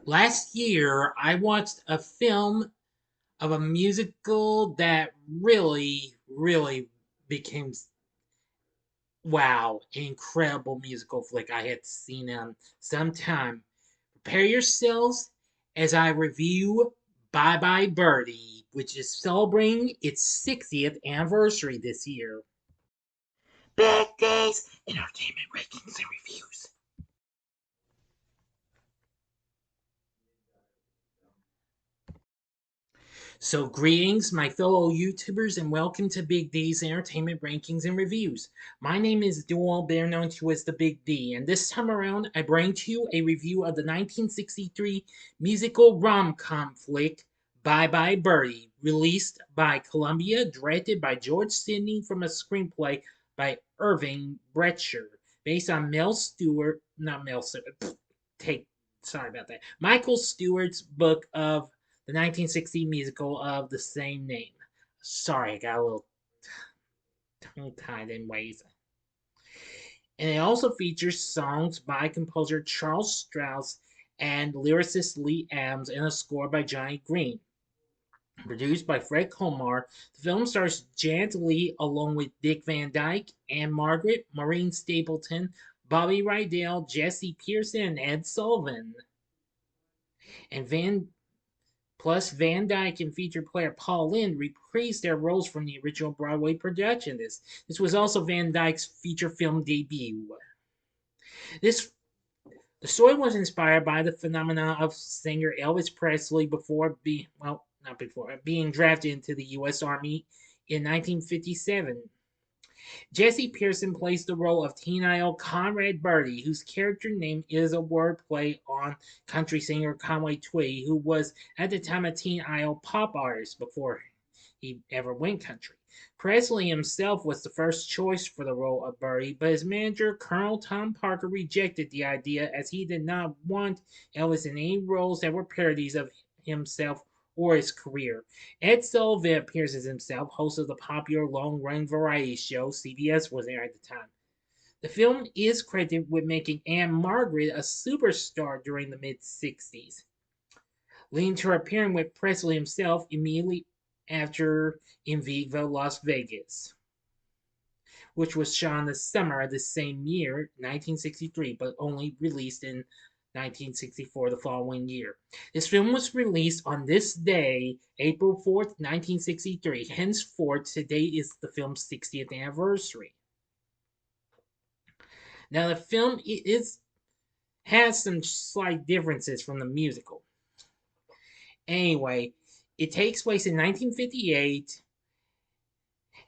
Last year, I watched a film of a musical that really became wow, an incredible musical flick I had seen in some time. Prepare yourselves as I review Bye Birdie, which is celebrating its 60th anniversary this year. Big Days Entertainment Rankings and Reviews. So, greetings, my fellow YouTubers, and welcome to Big D's Entertainment Rankings and Reviews. My name is Dual, better known to as the Big D, and this time around, I bring to you a review of the 1963 musical rom-com flick Bye Birdie, released by Columbia, directed by George Sidney from a screenplay by Irving Bretcher, based on Mel Stewart, not Mel Stewart, take, sorry about that, Michael Stewart's book of the 1960 musical of the same name. Sorry, I got a little tongue tied in ways. And it also features songs by composer Charles Strauss and lyricist Lee Adams and a score by Johnny Green. Produced by Fred Colmar, the film stars Janet Leigh along with Dick Van Dyke, Ann-Margret, Maureen Stapleton, Bobby Rydell, Jesse Pearson, and Ed Sullivan. And Van Dyke and featured player Paul Lynde reprised their roles from the original Broadway production. This was also Van Dyke's feature film debut. This The story was inspired by the phenomenon of singer Elvis Presley not before being drafted into the U.S. Army in 1957. Jesse Pearson plays the role of teen idol Conrad Birdie, whose character name is a wordplay on country singer Conway Twitty, who was at the time a teen idol pop artist before he ever went country. Presley himself was the first choice for the role of Birdie, but his manager, Colonel Tom Parker, rejected the idea as he did not want Elvis in any roles that were parodies of himself or his career. Ed Sullivan appears as himself, host of the popular long-running variety show CBS was there at the time. The film is credited with making Ann-Margret a superstar during the mid-60s, leading to her appearing with Presley himself immediately after In Viva Las Vegas, which was shot in the summer of the same year, 1963, but only released in 1964, the following year. This film was released on this day, April 4th, 1963. Henceforth, today is the film's 60th anniversary. Now, the film has some slight differences from the musical. Anyway, it takes place in 1958,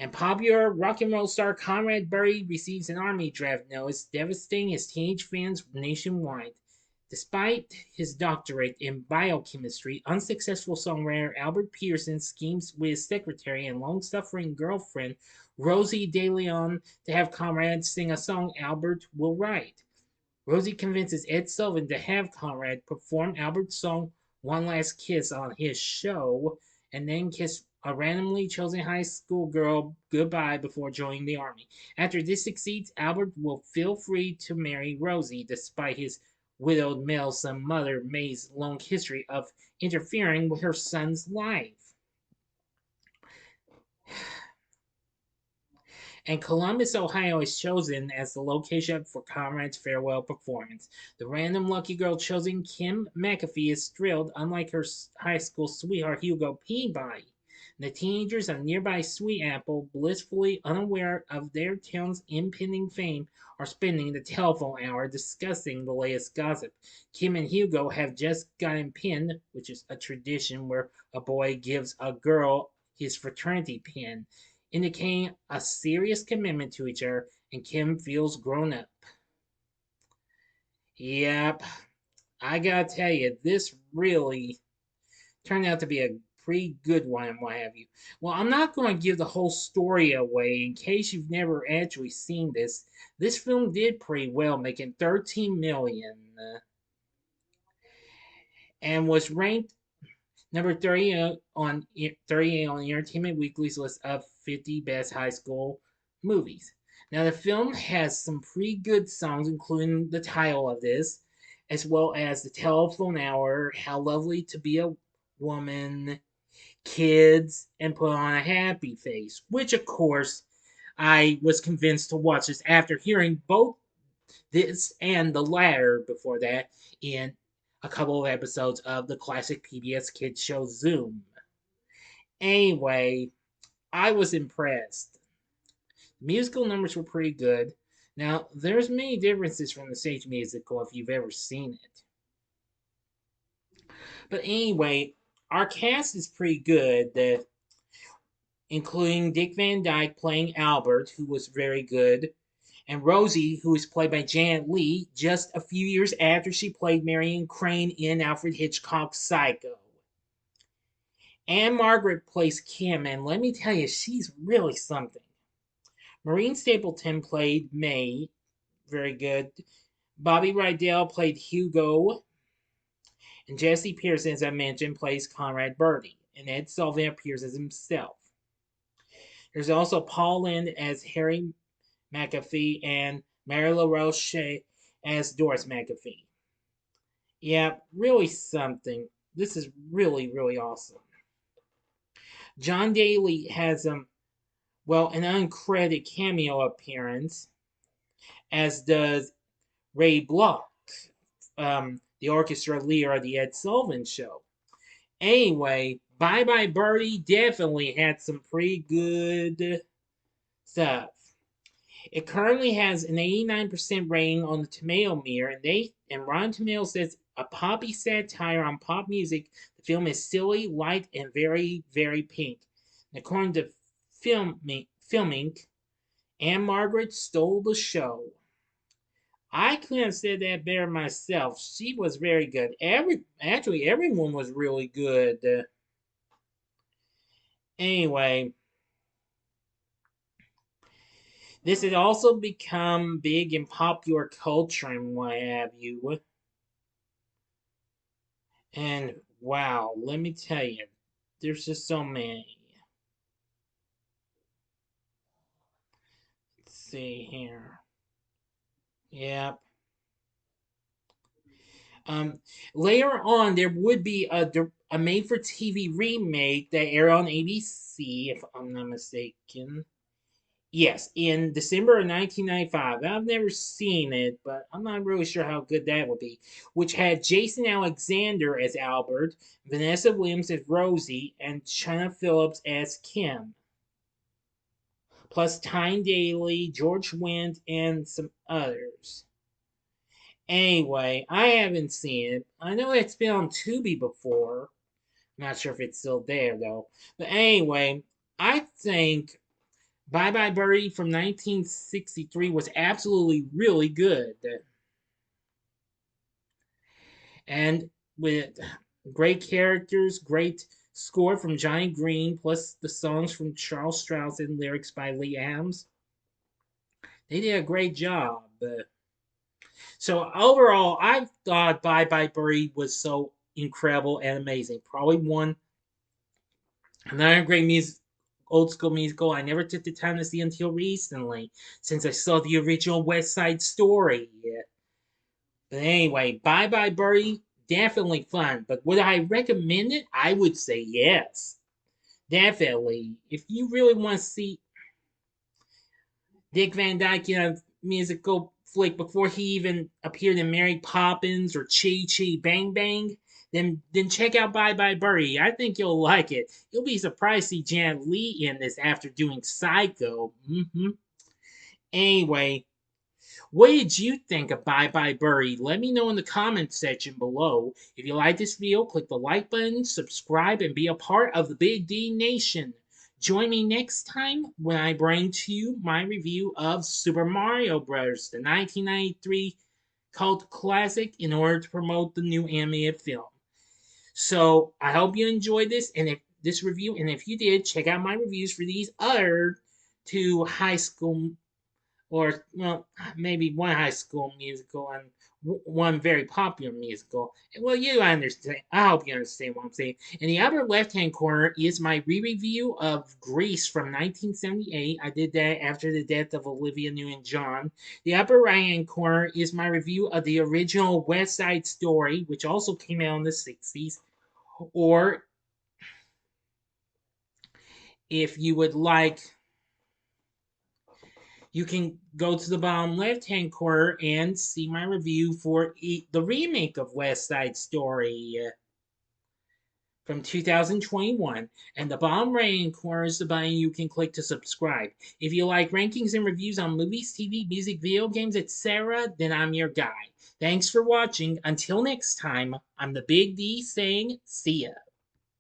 and popular rock and roll star Conrad Birdie receives an army draft notice, devastating his teenage fans nationwide. Despite his doctorate in biochemistry, unsuccessful songwriter Albert Pearson schemes with his secretary and long-suffering girlfriend Rosie DeLeon to have Conrad sing a song Albert will write. Rosie convinces Ed Sullivan to have Conrad perform Albert's song One Last Kiss on his show, and then kiss a randomly chosen high school girl goodbye before joining the army. After this succeeds, Albert will feel free to marry Rosie, despite his widowed male son mother May's long history of interfering with her son's life. And Columbus, Ohio is chosen as the location for Conrad's farewell performance. The random lucky girl chosen, Kim McAfee, is thrilled, unlike her high school sweetheart Hugo Peabody. The teenagers of nearby Sweet Apple, blissfully unaware of their town's impending fame, are spending the telephone hour discussing the latest gossip. Kim and Hugo have just gotten pinned, which is a tradition where a boy gives a girl his fraternity pin, indicating a serious commitment to each other, and Kim feels grown up. Yep, I gotta tell you, this really turned out to be a pretty good one and what have you. Well, I'm not going to give the whole story away in case you've never actually seen this. This film did pretty well, making 13 million, and was ranked number 38 on Entertainment Weekly's list of 50 best high school movies. Now, the film has some pretty good songs, including the title of this, as well as The Telephone Hour, How Lovely to Be a Woman, Kids, and Put on a Happy Face, which of course I was convinced to watch this after hearing both this and the latter before that in a couple of episodes of the classic PBS kids show Zoom. Anyway, I was impressed. The musical numbers were pretty good. Now, there's many differences from the stage musical if you've ever seen it. But anyway, our cast is pretty good, including Dick Van Dyke playing Albert, who was very good, and Rosie, who was played by Janet Leigh just a few years after she played Marion Crane in Alfred Hitchcock's Psycho. Ann-Margret plays Kim, and let me tell you, she's really something. Maureen Stapleton played May, very good. Bobby Rydell played Hugo, and Jesse Pearson, as I mentioned, plays Conrad Birdie, and Ed Sullivan appears as himself. There's also Paul Lynde as Harry McAfee and Mary LaRoche as Doris McAfee. Yeah, really something. This is really, really awesome. John Daly has an uncredited cameo appearance, as does Ray Block, the orchestra leader of the Ed Sullivan Show. Anyway, Bye Bye Birdie definitely had some pretty good stuff. It currently has an 89% rating on the Tomato Meter, and Rotten Tomatoes says a poppy satire on pop music. The film is silly, light, and very, very pink. And according to Filming, Ann-Margret stole the show. I couldn't have said that better myself. She was very good. Everyone was really good. Anyway, this has also become big in popular culture and what have you. And wow, let me tell you, there's just so many. Let's see here. Yep. Later on, there would be a made-for-TV remake that aired on ABC, if I'm not mistaken. Yes, in December of 1995. I've never seen it, but I'm not really sure how good that would be. Which had Jason Alexander as Albert, Vanessa Williams as Rosie, and Chynna Phillips as Kim. Plus Tyne Daly, George Wendt, and some others. Anyway, I haven't seen it. I know it's been on Tubi before. I'm not sure if it's still there though. But anyway, I think Bye Bye Birdie from 1963 was absolutely really good. And with great characters, great score from Johnny Green, plus the songs from Charles Strauss and lyrics by Lee Adams. They did a great job. So overall, I thought Bye Bye Birdie was so incredible and amazing. Probably one another great old school musical I never took the time to see until recently, since I saw the original West Side Story. But anyway, Bye Bye Birdie, definitely fun. But would I recommend it? I would say yes. Definitely. If you really want to see Dick Van Dyke in a musical flick before he even appeared in Mary Poppins or Chi Chi Bang Bang, then check out Bye Bye Birdie. I think you'll like it. You'll be surprised to see Janet Leigh in this after doing Psycho. Anyway, what did you think of Bye Bye Birdie? Let me know in the comments section below. If you like this video, click the like button, subscribe, and be a part of the Big D Nation. Join me next time when I bring to you my review of Super Mario Bros., the 1993 cult classic, in order to promote the new animated film. So I hope you enjoyed this review, and if you did, check out my reviews for these other two high school, or well, maybe one high school musical and one very popular musical. Well, you understand. I hope you understand what I'm saying. In the upper left-hand corner is my re-review of Grease from 1978. I did that after the death of Olivia Newton-John. The upper right-hand corner is my review of the original West Side Story, which also came out in the 60s. Or if you would like, you can go to the bottom left hand corner and see my review for the remake of West Side Story from 2021. And the bottom right hand corner is the button you can click to subscribe. If you like rankings and reviews on movies, TV, music, video games, etc., then I'm your guy. Thanks for watching. Until next time, I'm the Big D saying see ya.